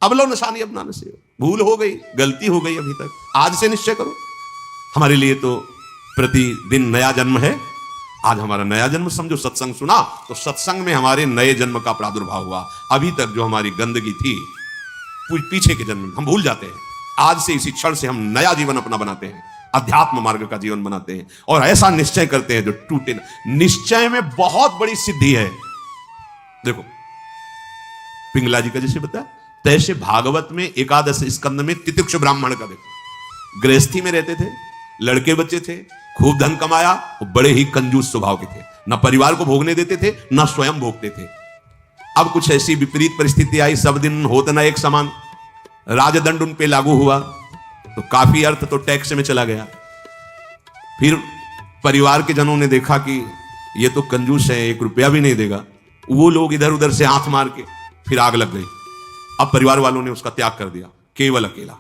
अब लो निशानी अब नाने से, भूल हो गई, गलती हो गई अभी तक, आज से निश्चय करो। हमारे लिए तो प्रतिदिन नया जन्म है। आज हमारा नया जन्म समझो, सत्संग सुना तो सत्संग में हमारे नए जन्म का प्रादुर्भाव हुआ। अभी तक जो हमारी गंदगी थी पीछे के जन्म हम भूल जाते हैं। आज से इसी क्षण से हम नया जीवन अपना बनाते हैं, अध्यात्म मार्ग का जीवन बनाते हैं और ऐसा निश्चय करते हैं जो टूटे ना। निश्चय में बहुत बड़ी सिद्धि है। देखो पिंगला जी का जैसे बताया, तैसे भागवत में एकादश स्कंद में तितिक्ष ब्राह्मण का देखो, गृहस्थी में रहते थे, लड़के बच्चे थे, खूब धन कमाया, बड़े ही कंजूस स्वभाव के थे, ना परिवार को भोगने देते थे ना स्वयं भोगते थे। अब कुछ ऐसी विपरीत परिस्थिति आई, सब दिन होता ना एक समान, राजदंड उन पे लागू हुआ तो काफी अर्थ तो टैक्स में चला गया। फिर परिवार के जनों ने देखा कि ये तो कंजूस है, 1 रुपया भी नहीं देगा। वो लोग इधर उधर से हाथ मार के फिर आग लग गई। अब परिवार वालों ने उसका त्याग कर दिया, केवल अकेला,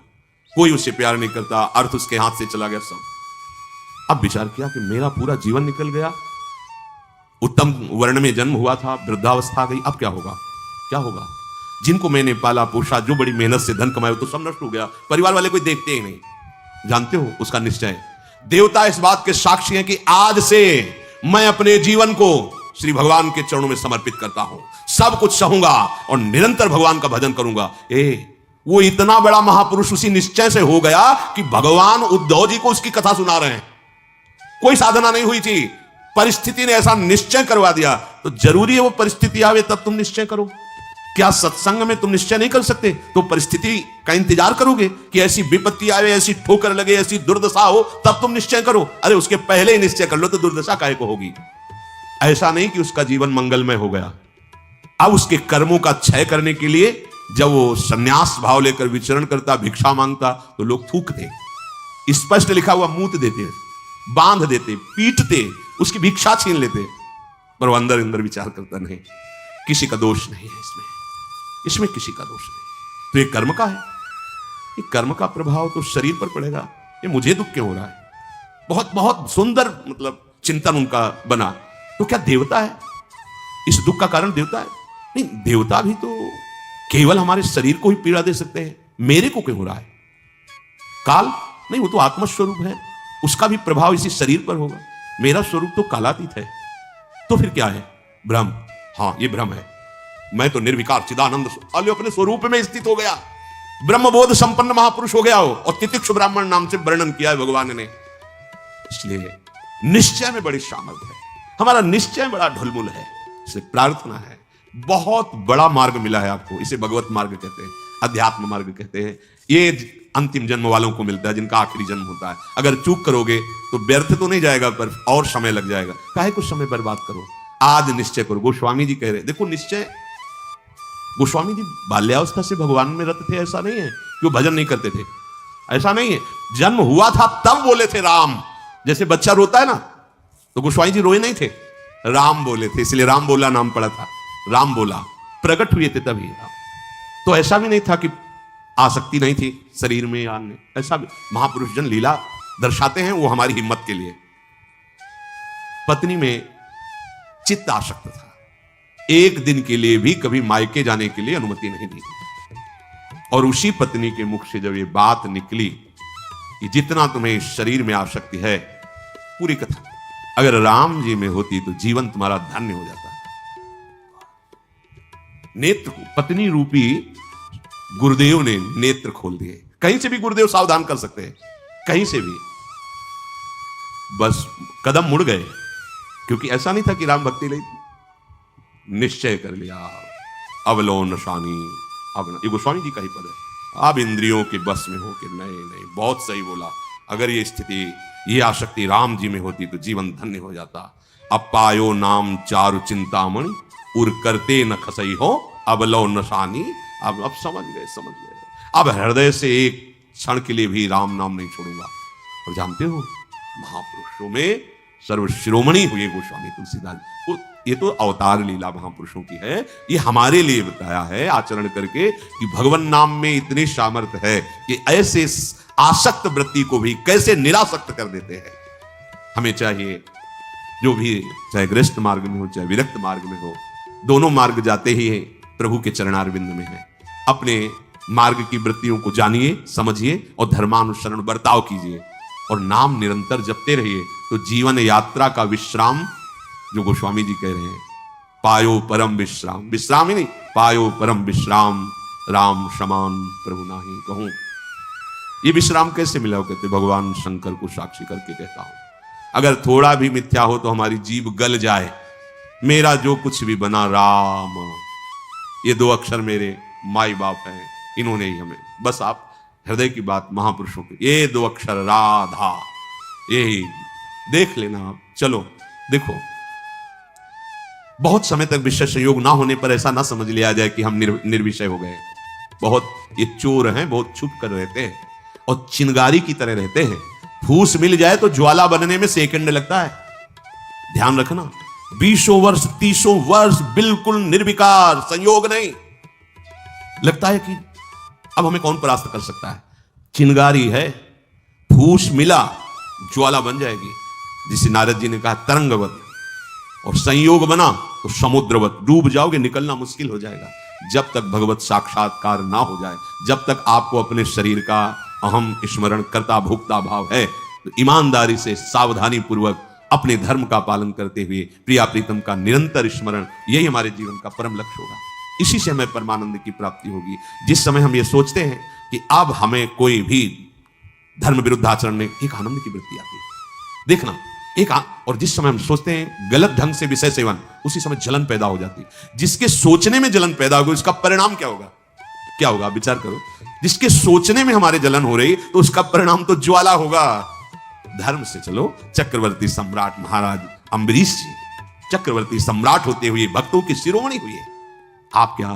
कोई उससे प्यार नहीं करता, अर्थ उसके हाथ से चला गया सब। अब विचार किया कि मेरा पूरा जीवन निकल गया, उत्तम वर्ण में जन्म हुआ था, वृद्धावस्था आ गई, अब क्या होगा, क्या होगा? जिनको मैंने पाला पोषा, जो बड़ी मेहनत से धन कमाया, तो सब नष्ट हो गया, परिवार वाले कोई देखते ही नहीं। जानते हो उसका निश्चय, देवता इस बात के साक्षी हैं कि आज से मैं अपने जीवन को श्री भगवान के चरणों में समर्पित करता हूं, सब कुछ सहूंगा और निरंतर भगवान का भजन करूंगा। वो इतना बड़ा महापुरुष उसी निश्चय से हो गया कि भगवान उद्धव जी को उसकी कथा सुना रहे हैं। कोई साधना नहीं हुई थी, परिस्थिति ने ऐसा निश्चय करवा दिया। तो जरूरी है वो परिस्थिति आवे तब तुम निश्चय करो। क्या सत्संग में तुम निश्चय नहीं कर सकते तो परिस्थिति का इंतजार करोगे कि ऐसी विपत्ति आवे, ऐसी ठोकर लगे, ऐसी दुर्दशा हो तब तुम निश्चय करो? अरे उसके पहले ही निश्चय कर लो तो दुर्दशा काहे को होगी। ऐसा नहीं कि उसका जीवन मंगलमय हो गया। अब उसके कर्मों का क्षय करने के लिए जब वो संन्यास भाव लेकर विचरण करता, भिक्षा मांगता, तो लोग थूकते, स्पष्ट लिखा हुआ मूत देते, बांध देते, पीटते, उसकी भिक्षा छीन लेते। पर वो अंदर अंदर विचार करता नहीं, किसी का दोष नहीं है इसमें किसी का दोष नहीं। तो ये कर्म का है, ये कर्म का प्रभाव तो शरीर पर पड़ेगा। ये मुझे दुख क्यों हो रहा है? बहुत बहुत सुंदर मतलब चिंतन उनका बना। तो क्या देवता है? इस दुख का कारण देवता है? नहीं, देवता भी तो केवल हमारे शरीर को ही पीड़ा दे सकते हैं। मेरे को क्यों हो रहा है? काल नहीं, वो तो आत्मस्वरूप है, उसका भी प्रभाव इसी शरीर पर होगा। मेरा स्वरूप तो कालातीत है। तो फिर क्या है? भ्रम। हाँ, ये भ्रम है। मैं तो निर्विकार चिदानंद अपने स्वरूप में स्थित हो गया, ब्रह्मबोध संपन्न महापुरुष हो गया हो। और तितिक्ष ब्राह्मण नाम से वर्णन किया है भगवान ने। इसलिए निश्चय में बड़ी सामर्थ्य है, हमारा निश्चय बड़ा ढुलमुल है। इसलिए प्रार्थना है, बहुत बड़ा मार्ग मिला है आपको, इसे भगवत मार्ग कहते हैं, अध्यात्म मार्ग कहते हैं। ये अंतिम जन्म वालों को मिलता है, जिनका आखिरी जन्म होता है। अगर चूक करोगे तो व्यर्थ तो नहीं जाएगा, पर और समय लग जाएगा। काहे कुछ समय बर्बाद करो, आज निश्चय करो। गोस्वामी जी कह रहे, देखो निश्चय, गोस्वामी जी बाल्यावस्था से भगवान में रत थे, ऐसा नहीं है कि वो भजन नहीं करते थे, ऐसा नहीं है। जन्म हुआ था तब बोले थे राम, जैसे बच्चा रोता है ना, तो गोस्वामी जी रोए नहीं थे, राम बोले थे, इसलिए राम बोला नाम पड़ा था। राम बोला, प्रकट हुए थे तभी राम। तो ऐसा भी नहीं था कि आसक्ति नहीं थी शरीर में या अन्य, ऐसा भी महापुरुष जन लीला दर्शाते हैं, वो हमारी हिम्मत के लिए। पत्नी में चित्त आसक्त था, एक दिन के लिए भी कभी मायके जाने के लिए अनुमति नहीं दी। और उसी पत्नी के मुख से जब ये बात निकली कि जितना तुम्हें इस शरीर में आसक्ति है, पूरी कथा अगर राम जी में होती तो जीवन तुम्हारा धन्य हो जाता। नेत्र को पत्नी रूपी गुरुदेव ने नेत्र खोल दिए। कहीं से भी गुरुदेव सावधान कर सकते हैं, कहीं से भी, बस कदम मुड़ गए। क्योंकि ऐसा नहीं था कि राम भक्ति नहीं, निश्चय कर लिया, अवलोन शानी। अब ये गोस्वामी जी का ही पद है, अब इंद्रियों के बस में हो के नहीं नहीं, बहुत सही बोला। अगर ये स्थिति, ये आसक्ति राम जी में होती तो जीवन धन्य हो जाता। अब पायो नाम चारु चिंतामणि, उर करते न खसई हो, अवलो नशानी। अब समझ गए, समझ गए। अब हृदय से एक क्षण के लिए भी राम नाम नहीं छोड़ूंगा। और जानते हो, महापुरुषों में सर्वशिरोमणि हुए गोस्वामी तुलसीदास। ये तो अवतार लीला महापुरुषों की है, ये हमारे लिए बताया है आचरण करके कि भगवान नाम में इतनी सामर्थ्य है कि ऐसे आसक्त वृत्ति को भी कैसे निरासक्त कर देते हैं। हमें चाहिए जो भी, चाहे गृहस्थ मार्ग में हो चाहे विरक्त मार्ग में हो, दोनों मार्ग जाते ही प्रभु के चरणारविंद में है। अपने मार्ग की वृत्तियों को जानिए, समझिए और धर्मानुसरण बर्ताव कीजिए और नाम निरंतर जपते रहिए, तो जीवन यात्रा का विश्राम, जो गोस्वामी जी कह रहे हैं, पायो परम विश्राम, विश्राम ही नहीं, पायो परम विश्राम, राम समान प्रभु नाही कहूं। ये विश्राम कैसे मिला हो? कहते भगवान शंकर को साक्षी करके कहता हूं, अगर थोड़ा भी मिथ्या हो तो हमारी जीभ गल जाए, मेरा जो कुछ भी बना राम, ये दो अक्षर मेरे माई बाप हैं, इन्होंने ही हमें, बस आप हृदय की बात महापुरुषों की, ये दो अक्षर राधा, यही देख लेना आप। चलो देखो, बहुत समय तक विषय संयोग ना होने पर ऐसा ना समझ लिया जाए कि हम निर्विषय हो गए। बहुत ये चोर हैं, बहुत छुप कर रहते हैं और चिंगारी की तरह रहते हैं। फूस मिल जाए तो ज्वाला बनने में सेकंड लगता है। ध्यान रखना, 20 वर्ष 30 वर्ष बिल्कुल निर्विकार, संयोग नहीं। लगता है कि अब हमें कौन परास्त कर सकता है। चिंगारी है, फूस मिला ज्वाला बन जाएगी, जिसे नारद जी ने कहा तरंगवत, और संयोग बना तो समुद्रवत, डूब जाओगे, निकलना मुश्किल हो जाएगा। जब तक भगवत साक्षात्कार ना हो जाए, जब तक आपको अपने शरीर का अहम स्मरण करता भोक्ता भाव है, तो ईमानदारी से सावधानी पूर्वक अपने धर्म का पालन करते हुए प्रिया प्रीतम का निरंतर स्मरण, यही हमारे जीवन का परम लक्ष्य होगा। इसी से हमें परमानंद की प्राप्ति होगी। जिस समय हम ये सोचते हैं कि अब हमें कोई भी धर्म विरुद्ध आचरण में, एक आनंद की वृत्ति आती है, देखना एक और जिस समय हम सोचते हैं गलत ढंग से विषय सेवन, उसी समय जलन पैदा हो जाती है। जिसके सोचने में जलन पैदा होगी, उसका परिणाम क्या होगा? क्या होगा? विचार करो। जिसके सोचने में हमारे जलन हो रही, तो उसका परिणाम तो ज्वाला होगा। धर्म से चलो। चक्रवर्ती सम्राट महाराज अम्बरीश जी चक्रवर्ती सम्राट होते हुए भक्तों की शिरोमणि हुए। आप क्या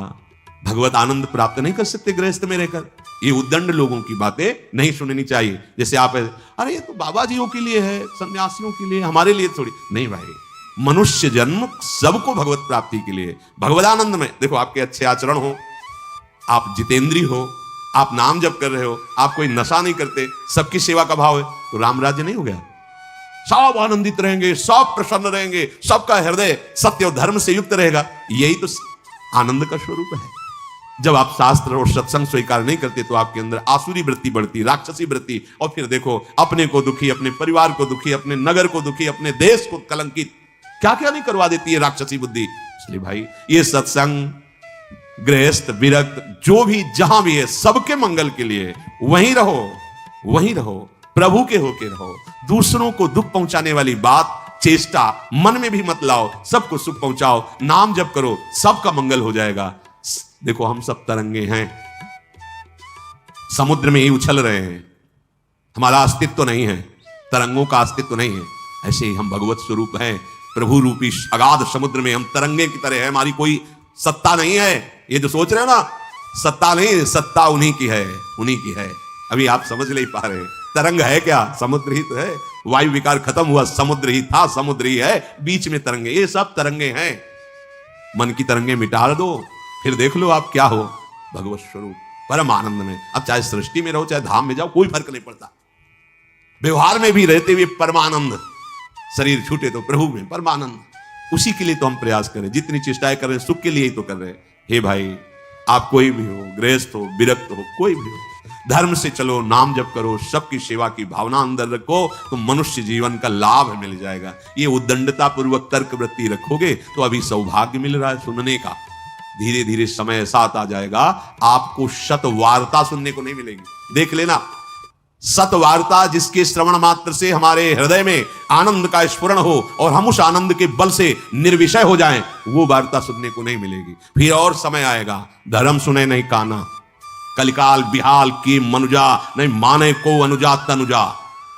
भगवत आनंद प्राप्त नहीं कर सकते गृहस्थ में रहकर? ये उद्दंड लोगों की बातें नहीं सुननी चाहिए। जैसे आप, अरे ये तो बाबा जियों के लिए है, सन्यासियों के लिए, हमारे लिए थोड़ी नहीं। भाई, मनुष्य जन्म सबको भगवत प्राप्ति के लिए, भगवदानंद में। देखो, आपके अच्छे आचरण हो, आप जितेंद्री हो, आप नाम जप कर रहे हो, आप कोई नशा नहीं करते, सबकी सेवा का भाव है, तो राम राज्य नहीं हो गया? सब आनंदित रहेंगे, सब प्रसन्न रहेंगे, सबका हृदय सत्य और धर्म से युक्त रहेगा। यही तो आनंद का स्वरूप है। जब आप शास्त्र और सत्संग स्वीकार नहीं करते, तो आपके अंदर आसुरी वृत्ति बढ़ती, राक्षसी वृत्ति, और फिर देखो अपने को दुखी, अपने परिवार को दुखी, अपने नगर को दुखी, अपने देश को कलंकित, क्या क्या नहीं करवा देती है राक्षसी बुद्धि। इसलिए भाई, ये सत्संग, गृहस्थ, विरक्त, जो भी जहां भी है, सबके मंगल के लिए वहीं रहो, वहीं रहो, प्रभु के होके रहो। दूसरों को दुख पहुंचाने वाली बात, चेष्टा मन में भी मत लाओ, सबको सुख पहुंचाओ, नाम जप करो, सबका मंगल हो जाएगा। देखो, हम सब तरंगे हैं, समुद्र में ही उछल रहे हैं, हमारा अस्तित्व तो नहीं है, तरंगों का अस्तित्व तो नहीं है। ऐसे ही हम भगवत स्वरूप हैं, प्रभु रूपी अगाध समुद्र में हम तरंगे की तरह है, हमारी कोई सत्ता नहीं है। ये जो सोच रहे हो ना, सत्ता नहीं, सत्ता उन्हीं की है, उन्हीं की है। अभी आप समझ नहीं पा रहे। तरंग है क्या? समुद्र ही तो है। वायु विकार खत्म हुआ, समुद्र ही था, समुद्र ही है, बीच में तरंगे, ये सब तरंगे हैं। मन की तरंगे मिटा दो, फिर देख लो आप क्या हो, भगवत स्वरूप परम आनंद में। अब चाहे सृष्टि में रहो, चाहे धाम में जाओ, कोई फर्क नहीं पड़ता। व्यवहार में भी रहते हुए परमानंद, शरीर छूटे तो प्रभु में परमानंद। उसी के लिए तो हम प्रयास करें, जितनी चेष्टाएं कर रहे हैं, सुख के लिए ही तो कर रहे हैं। हे भाई, आप कोई भी हो, गृहस्थ हो, विरक्त हो, कोई भी हो, धर्म से चलो, नाम जप करो, सबकी सेवा की भावना अंदर रखो, तो मनुष्य जीवन का लाभ मिल जाएगा। ये उद्दंडता पूर्वक तर्क वृत्ति रखोगे तो अभी सौभाग्य मिल रहा है सुनने का। धीरे धीरे समय ऐसा आ जाएगा, आपको शत वार्ता सुनने को नहीं मिलेगी। देख लेना, सत वार्ता जिसके श्रवण मात्र से हमारे हृदय में आनंद का स्फुरण हो और हम उस आनंद के बल से निर्विषय हो जाएं, वो वार्ता सुनने को नहीं मिलेगी। फिर और समय आएगा, धर्म सुने नहीं काना, कलिकाल बिहाल की मनुजा, नहीं माने को अनुजा तनुजा।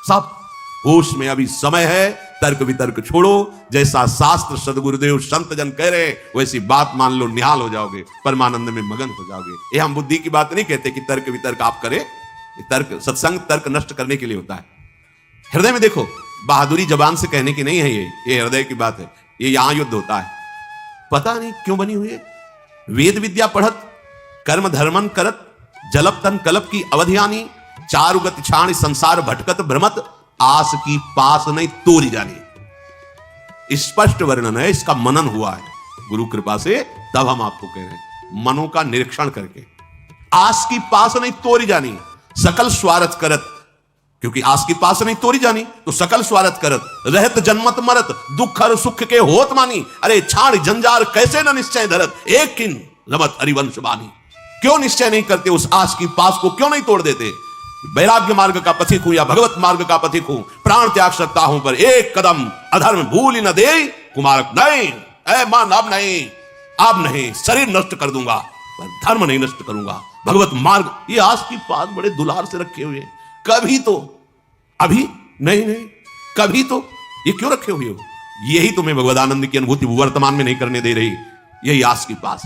सब होश में अभी समय है, तर्क वितर्क छोड़ो। जैसा शास्त्र सदगुरुदेव संत जन कह रहे हैं, वैसी बात मान लो, निहाल हो जाओगे, परमानंद में मगन हो जाओगे। ये हम बुद्धि की बात नहीं कहते कि तर्क वितर्क आप करें। तर्क, सत्संग तर्क नष्ट करने के लिए होता है। हृदय में देखो, बहादुरी जबान से कहने की नहीं है, ये हृदय की बात है। ये यहां युद्ध होता है। पता नहीं क्यों बनी हुई है। वेद विद्या पढ़त, कर्म धर्मन करत, जलप तन कलप की अवधियानी, चारु गति छाण संसार भटकत भ्रमत, आस की पास नहीं तोरी जानी। स्पष्ट वर्णन है, इसका मनन हुआ है गुरु कृपा से, तब हम आपको कह रहे हैं, मनों का निरीक्षण करके। आस की पास नहीं तोरी जानी सकल स्वार्थ करत, क्योंकि आस की पास नहीं तोरी जानी तो सकल स्वार्थ करत, रहत जन्मत मरत दुख और सुख के होत मानी, अरे छाड़ जंजार कैसे न निश्चय धरत, एक किन रमत हरिवंश बानी। क्यों निश्चय नहीं करते, उस आस की पास को क्यों नहीं तोड़ देते? वैराग्य मार्ग का पथिक हूं या भगवत मार्ग का पथिक हूं, प्राण त्याग सकता हूं पर एक कदम अधर्म भूल न दे कुमारक, नहीं ऐ मान अब नहीं, अब नहीं, शरीर नष्ट कर दूंगा पर धर्म नहीं नष्ट करूंगा। भगवत मार्ग ये आस की पास बड़े दुलार से रखे हुए हैं, कभी तो अभी नहीं नहीं कभी तो ये क्यों रखे हुए हो? यही तुम्हें भगवदानंद की अनुभूति वर्तमान में नहीं करने दे रही, यही आस की पास।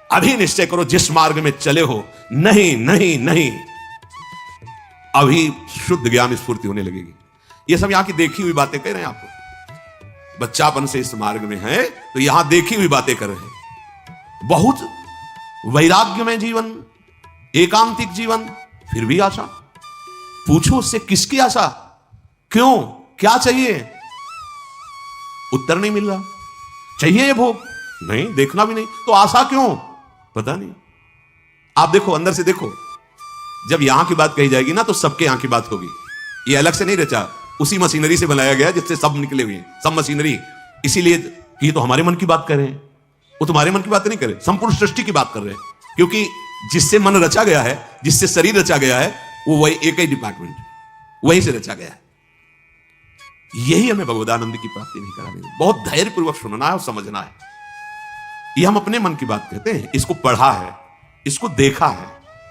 अभी निश्चय करो जिस मार्ग में चले हो, नहीं नहीं नहीं, अभी शुद्ध ज्ञान स्फूर्ति होने लगेगी। ये सब यहां की देखी हुई बातें कह रहे हैं आपको, बच्चापन से इस मार्ग में है तो यहां देखी हुई बातें कर रहे हैं। बहुत वैराग्य में जीवन, एकांतिक जीवन, फिर भी आशा। पूछो उससे किसकी आशा, क्यों, क्या चाहिए? उत्तर नहीं मिल रहा। चाहिए ये भोग? नहीं, देखना भी नहीं, तो आशा क्यों? पता नहीं। आप देखो, अंदर से देखो, जब यहां की बात कही जाएगी ना तो सबके यहां की बात होगी। ये अलग से नहीं रचा, उसी मशीनरी से बनाया गया जिससे सब निकले हुए हैं, सब मशीनरी। इसीलिए ये तो हमारे मन की बात कर रहे हैं, वो तुम्हारे मन की बात नहीं कर रहे, संपूर्ण सृष्टि की बात कर रहे हैं। क्योंकि जिससे मन रचा गया है, जिससे शरीर रचा गया है, वो वही एक ही डिपार्टमेंट, वहीं से रचा गया है। यही हमें भगवदानंद की प्राप्ति नहीं करानी। बहुत धैर्यपूर्वक सुनना है और समझना है। ये हम अपने मन की बात कहते हैं, इसको पढ़ा है, इसको देखा है,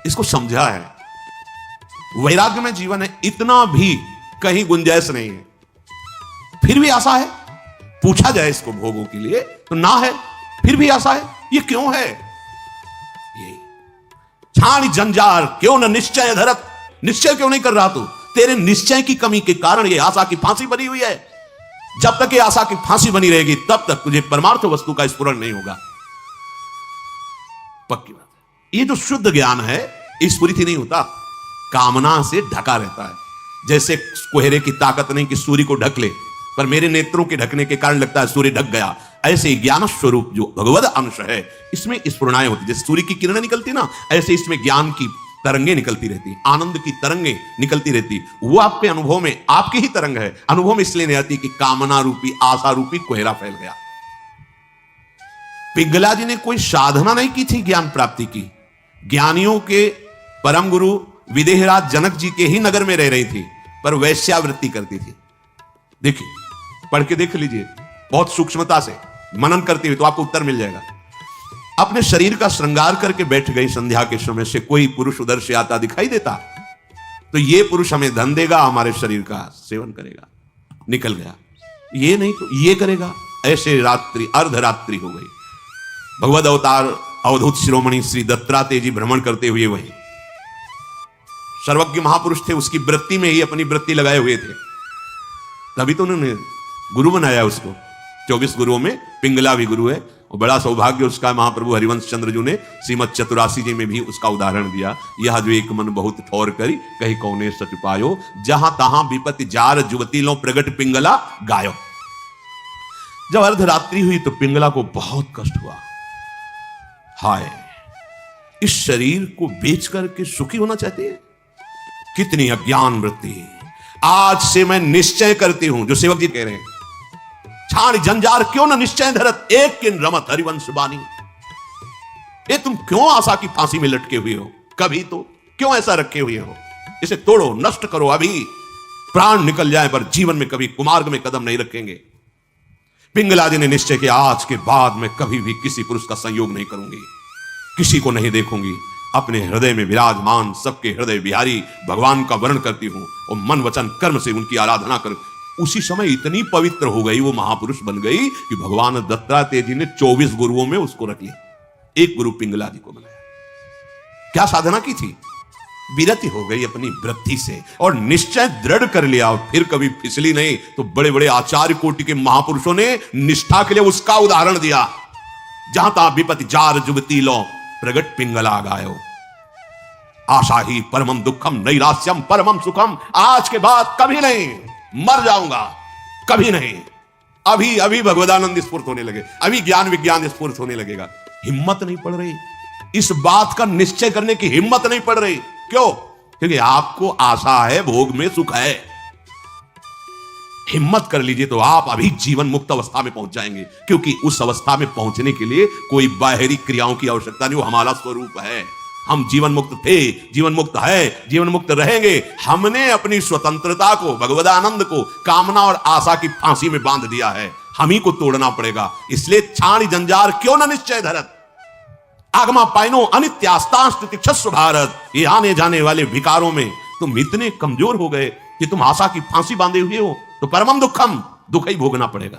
इसको समझा है। वैराग्य में जीवन है, इतना भी कहीं गुंजाइश नहीं है, फिर भी आशा है। पूछा जाए इसको भोगों के लिए तो ना है, फिर भी आशा है। ये क्यों है? ये छाण जंजार क्यों न निश्चय धरत, निश्चय क्यों नहीं कर रहा तू? तेरे निश्चय की कमी के कारण ये आशा की फांसी बनी हुई है। जब तक ये आशा की फांसी बनी रहेगी तब तक तुझे परमार्थ वस्तु का स्फुरण नहीं होगा। पक्की बात है। ये जो शुद्ध ज्ञान है स्फुरित ही नहीं होता, कामना से ढका रहता है। जैसे कोहरे की ताकत नहीं कि सूर्य को ढक ले, पर मेरे नेत्रों के ढकने के कारण लगता है सूर्य ढक गया। ऐसे ही ज्ञान स्वरूप जो भगवद अंश है, इसमें स्फुरणाएं होती, जैसे सूर्य की किरणें निकलती ना, ऐसे इसमें ज्ञान की तरंगे निकलती रहती, आनंद की तरंगे निकलती रहती। वो आपके अनुभव में, आपकी ही तरंग है, अनुभव में इसलिए नहीं आती कि कामना रूपी, आशा रूपी कोहरा फैल गया। पिंगला जी ने कोई साधना नहीं की थी ज्ञान प्राप्ति की। ज्ञानियों के परम गुरु विदेहराज जनक जी के ही नगर में रह रही थी, पर वैश्यावृत्ति करती थी। देखिए, पढ़ के देख लीजिए, बहुत सूक्ष्मता से मनन करते हुए तो आपको उत्तर मिल जाएगा। अपने शरीर का श्रृंगार करके बैठ गई संध्या के समय से कोई पुरुष उधर से आता दिखाई देता तो ये पुरुष हमें धन देगा, हमारे शरीर का सेवन करेगा, निकल गया। ये नहीं तो ये करेगा। ऐसे रात्रि अर्धरात्रि हो गई। भगवद अवतार अवधूत शिरोमणि श्री दत्तात्रेय जी भ्रमण करते हुए वही सर्वज्ञ महापुरुष थे, उसकी वृत्ति में ही अपनी वृत्ति लगाए हुए थे, तभी तो उन्होंने गुरु बनाया उसको। 24 गुरुओं में पिंगला भी गुरु है, और बड़ा सौभाग्य उसका महाप्रभु हरिवंश चंद्र जी ने श्रीमद चतुरासी जी में भी उसका उदाहरण दिया। यह जो एक मन बहुत ठौर करी कहीं कौने सच पायो, जहां तहां विपत्ति जार जुवती लो प्रगट पिंगला गायो। जब अर्धरात्रि हुई तो पिंगला को बहुत कष्ट हुआ। हाय, इस शरीर को बेच करके सुखी होना चाहती है, कितनी अज्ञान वृत्ति। आज से मैं निश्चय करती हूं, जो सेवक जी कह रहे हैं, छाण जंजार क्यों न निश्चय धरत, एक किन रमत हरिवंश बानी। ये तुम क्यों आशा की फांसी में लटके हुए हो? कभी तो क्यों ऐसा रखे हुए हो? इसे तोड़ो, नष्ट करो, अभी प्राण निकल जाए पर जीवन में कभी कुमार्ग में कदम नहीं रखेंगे। पिंगला जी ने निश्चय किया, आज के बाद मैं कभी भी किसी पुरुष का संयोग नहीं करूंगी, किसी को नहीं देखूंगी, अपने हृदय में विराजमान सबके हृदय बिहारी भगवान का वर्ण करती हूं और मन वचन कर्म से उनकी आराधना कर। उसी समय इतनी पवित्र हो गई, वो महापुरुष बन गई कि भगवान दत्तात्रेय जी ने 24 गुरुओं में उसको रख लिया, एक गुरु पिंगला जी को बनाया। क्या साधना की थी? विरति हो गई अपनी वृत्ति से और निश्चय दृढ़ कर लिया, और फिर कभी फिसली नहीं। तो बड़े बड़े आचार्य कोटि के महापुरुषों ने निष्ठा के लिए उसका उदाहरण दिया। जहां तहां विपत्ति जार जुबती लो प्रगट पिंगला गायो, आशा ही परमम दुखम नैराश्यम परमम सुखम। आज के बाद कभी नहीं, मर जाऊंगा, कभी नहीं। अभी अभी भगवदानंद स्फूर्त होने लगे, अभी ज्ञान विज्ञान स्फूर्त होने लगेगा। हिम्मत नहीं पड़ रही, इस बात का निश्चय करने की हिम्मत नहीं पड़ रही। क्यों? क्योंकि आपको आशा है, भोग में सुख है। हिम्मत कर लीजिए तो आप अभी जीवन मुक्त अवस्था में पहुंच जाएंगे, क्योंकि उस अवस्था में पहुंचने के लिए कोई बाहरी क्रियाओं की आवश्यकता नहीं, वो हमारा स्वरूप है। हम जीवन मुक्त थे, जीवन मुक्त है, जीवन मुक्त रहेंगे। हमने अपनी स्वतंत्रता को, भगवदानंद को कामना और आशा की फांसी में बांध दिया है, हम ही को तोड़ना पड़ेगा। इसलिए छाणी जंजार क्यों न निश्चय धरत, आगमा पाइनो अनित्यास्तांश तितिक्षस्व भारत। ये आने जाने वाले विकारों में तुम इतने कमजोर हो गए कि तुम आशा की फांसी बांधे हुए हो, तो परमम दुखम, दुख ही भोगना पड़ेगा।